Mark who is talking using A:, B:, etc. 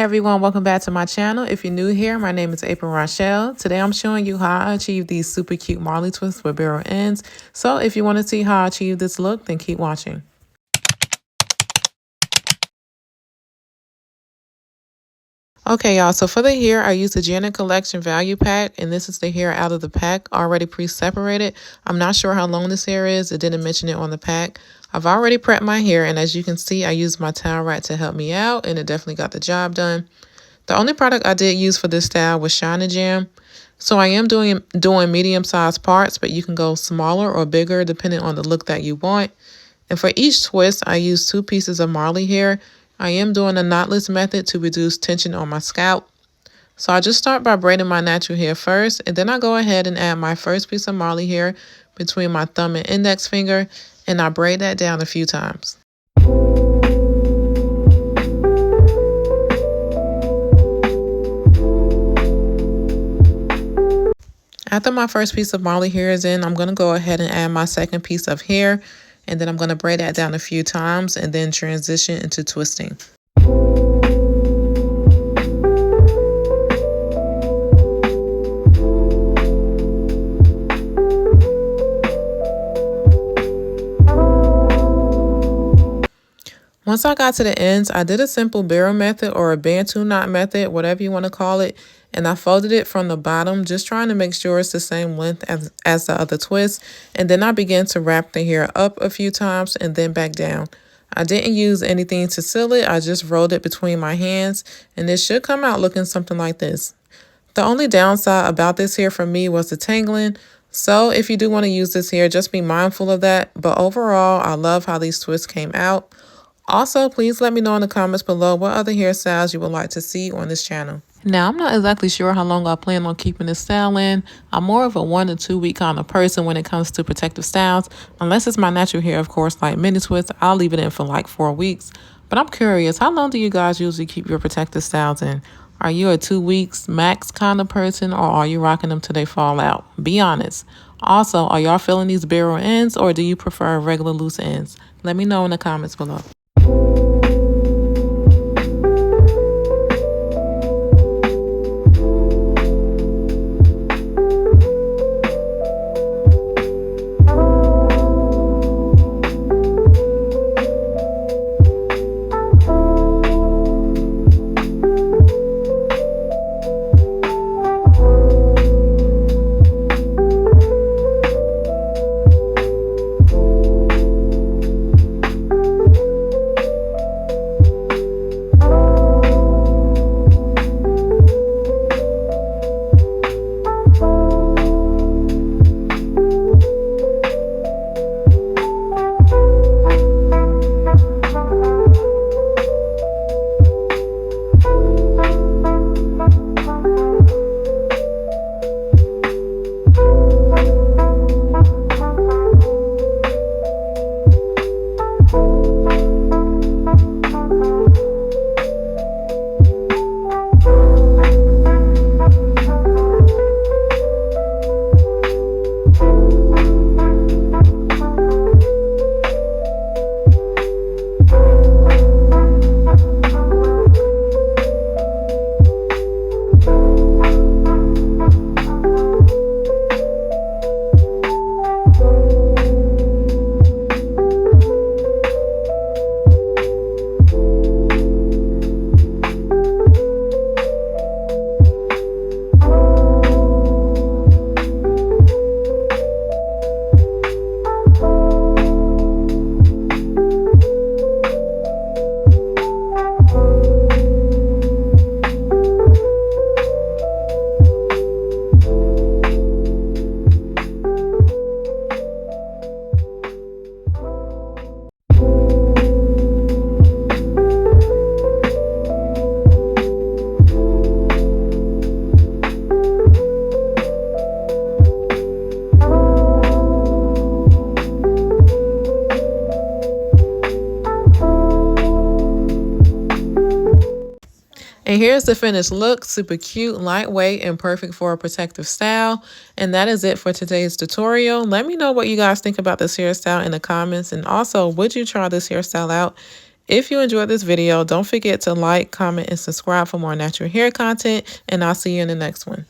A: everyone, welcome back to my channel. If you're new here, my name is April Rochelle. Today I'm showing you how I achieve these super cute Marley twists with barrel ends. So if you want to see how I achieve this look, then keep watching. Okay, y'all, so for the hair, I used the Janet Collection Value Pack, and this is the hair out of the pack, already pre-separated. I'm not sure how long this hair is. It didn't mention it on the pack. I've already prepped my hair, and as you can see, I used my towel rack to help me out, and it definitely got the job done. The only product I did use for this style was Shine Jam. So I am doing medium-sized parts, but you can go smaller or bigger depending on the look that you want. And for each twist, I use 2 pieces of Marley hair. I am doing a knotless method to reduce tension on my scalp. So I just start by braiding my natural hair first, and then I go ahead and add my first piece of Marley hair between my thumb and index finger, and I braid that down a few times. After my first piece of Marley hair is in, I'm going to go ahead and add my second piece of hair, and then I'm going to braid that down a few times and then transition into twisting. Once I got to the ends, I did a simple barrel method or a Bantu knot method, whatever you want to call it, and I folded it from the bottom, just trying to make sure it's the same length as the other twist, and then I began to wrap the hair up a few times and then back down. I didn't use anything to seal it, I just rolled it between my hands, and it should come out looking something like this. The only downside about this hair for me was the tangling, so if you do want to use this hair, just be mindful of that, but overall, I love how these twists came out. Also, please let me know in the comments below what other hairstyles you would like to see on this channel. Now, I'm not exactly sure how long I plan on keeping this style in. I'm more of a 1 to 2 week kind of person when it comes to protective styles. Unless it's my natural hair, of course, like mini twists, I'll leave it in for like 4 weeks. But I'm curious, how long do you guys usually keep your protective styles in? Are you a 2 weeks max kind of person, or are you rocking them till they fall out? Be honest. Also, are y'all feeling these barrel ends, or do you prefer regular loose ends? Let me know in the comments below. And here's the finished look, super cute, lightweight, and perfect for a protective style. And that is it for today's tutorial. Let me know what you guys think about this hairstyle in the comments. And also, would you try this hairstyle out? If you enjoyed this video, don't forget to like, comment, and subscribe for more natural hair content, and I'll see you in the next one.